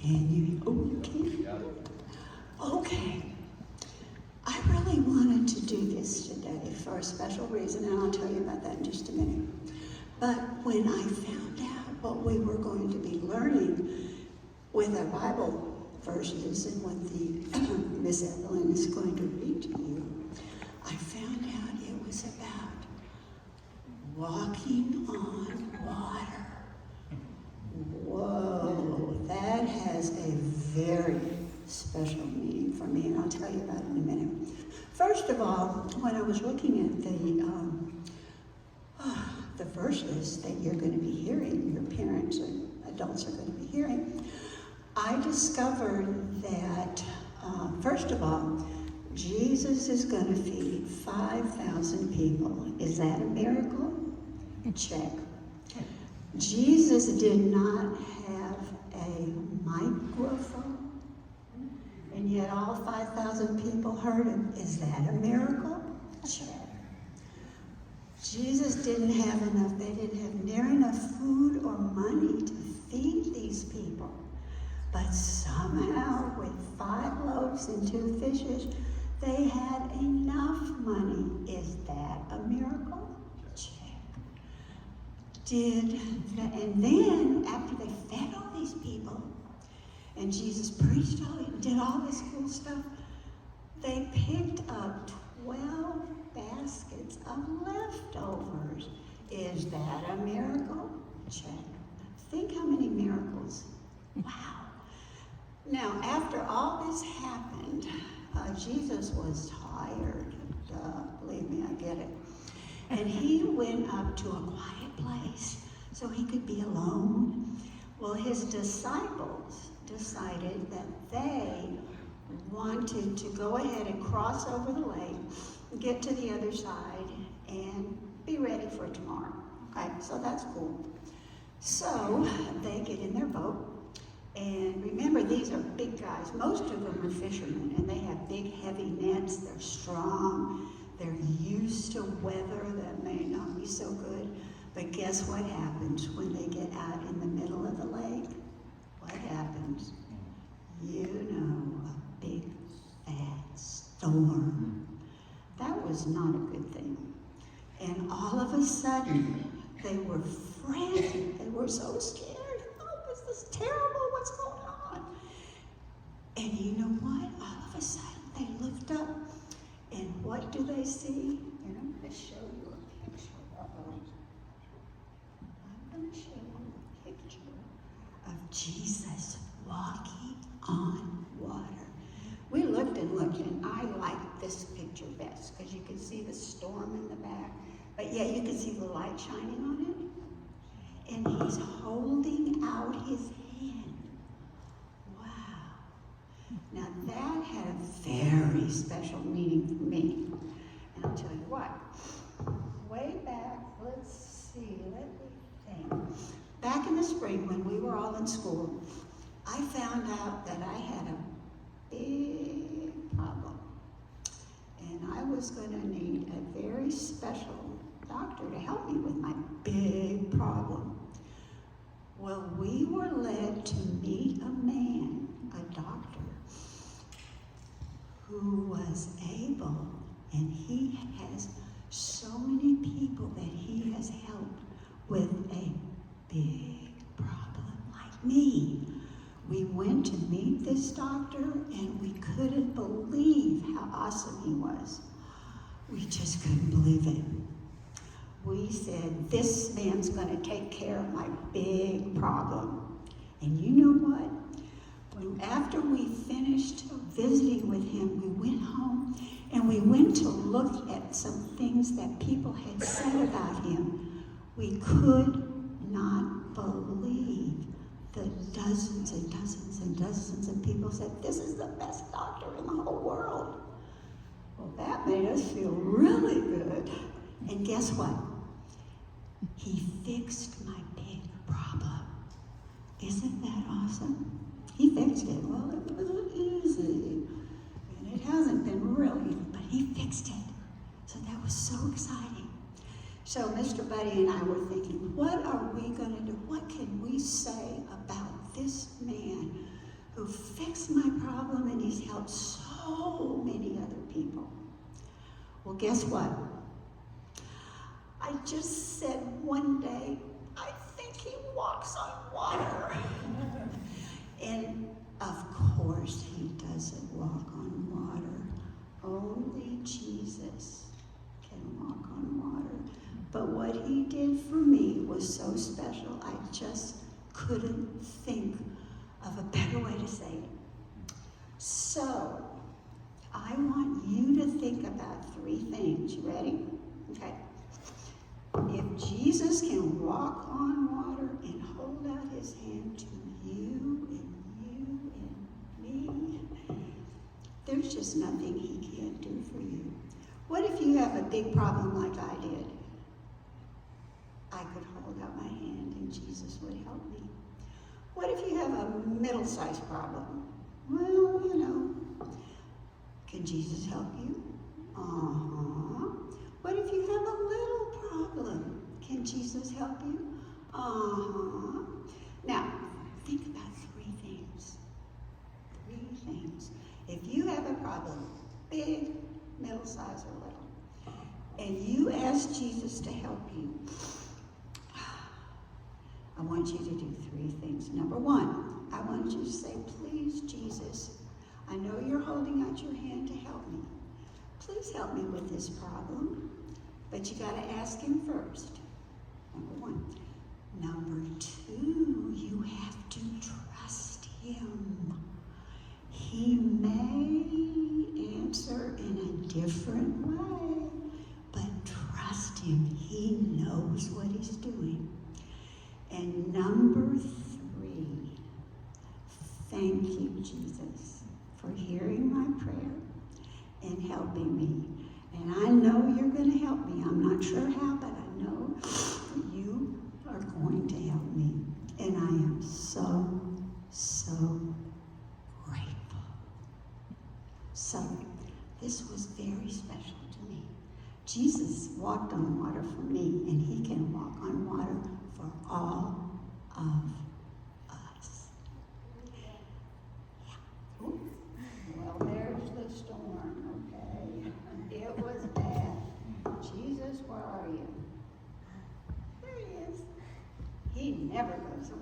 Can you? Okay. Okay. I really wanted to do this today for a special reason, and I'll tell you about that in just a minute. But when I found out what we were going to be learning with our Bible verses and what the Miss Evelyn is going to read to you, I found out it was about walking on water. Whoa, that has a very special meaning for me, and I'll tell you about it in a minute. First of all, when I was looking at the verses that you're going to be hearing, your parents and adults are going to be hearing, I discovered that, first of all, Jesus is going to feed 5,000 people. Is that a miracle? Check. Jesus did not have a microphone, and yet all 5,000 people heard him. Is that a miracle? Check. Jesus didn't have enough, they didn't have near enough food or money to feed these people. But somehow, with 5 loaves and 2 fishes, they had enough money. Is that a miracle? Check. And then, after they fed all these people, and Jesus preached did all this cool stuff, they picked up 12 baskets of leftovers. Is that a miracle? Check. Think how many miracles. Wow. Now, after all this happened, Jesus was tired. Believe me, I get it. And he went up to a quiet place so he could be alone. Well, his disciples decided that they wanted to go ahead and cross over the lake, get to the other side, and be ready for tomorrow. Okay, so that's cool. So they get in their boat, and remember, these are big guys. Most of them are fishermen, and they have big, heavy nets. They're strong. They're used to weather that may not be so good. But guess what happens when they get out in the middle of the lake? What happens? You know, a big, fat storm. That was not a good thing. And all of a sudden, they were frantic. They were so scared. Oh, this is terrible. What's going on? And you know what? All of a sudden, they looked up. And what do they see? And I'm going to show you a picture of it. I'm going to show you a picture of Jesus walking on water. We looked, and I like this picture best because you can see the storm in the back, but yet you can see the light shining on it. And he's holding out his hand. Wow. Now that had a very special meaning for me. And I'll tell you what. Way back, let me think. Back in the spring when we were all in school, I found out that I had a big problem. And I was going to need a very special doctor to help me with my big problem. Well, we were led to meet a man, a doctor, who was able, and he has so many people that he has helped with a big problem like me. We went to meet this doctor, and we couldn't believe how awesome he was. We just couldn't believe it. We said, this man's going to take care of my big problem. And you know what? After we finished visiting with him, we went home, and we went to look at some things that people had said about him. We could not believe the dozens and dozens and dozens of people said, this is the best doctor in the whole world. Well, that made us feel really good. And guess what? He fixed my big problem. Isn't that awesome? He fixed it. Well, it wasn't easy. And it hasn't been really, but he fixed it. So that was so exciting. So Mr. Buddy and I were thinking, what are we going to do? What can we say about this man who fixed my problem, and he's helped so many other people. Well, guess what? I just said one day, I think he walks on water. And of course he doesn't walk on water. Only Jesus can walk on water. But what he did for me was so special, I just couldn't think of a better way to say it. So, I want you to think about 3 things. You ready? Okay. If Jesus can walk on water and hold out his hand to you and me, there's just nothing he can't do for you. What if you have a big problem like I did? I could hold out my hand and Jesus would help me. What if you have a middle-sized problem? Well, you know, can Jesus help you? What if you have a little problem? Can Jesus help you? Now, think about 3 things. 3 things. If you have a problem, big, middle-sized, or little, and you ask Jesus to help you, I want you to do 3 things. Number 1, I want you to say, please, Jesus, I know you're holding out your hand to help me. Please help me with this problem. But you got to ask him first. Number 1. Number 2, you have to trust him. He may answer in a different way, but trust him. He knows what he's doing. And number 3, thank you, Jesus, for hearing my prayer and helping me. And I know you're going to help me. I'm not sure how, but I know that you are going to help me. And I am so, so grateful. So, this was very special to me. Jesus walked on water for me, and he can walk on water for all of us. Yeah. Ooh. Well, there's the storm, okay? It was bad. Jesus, where are you? There he is. He never goes away.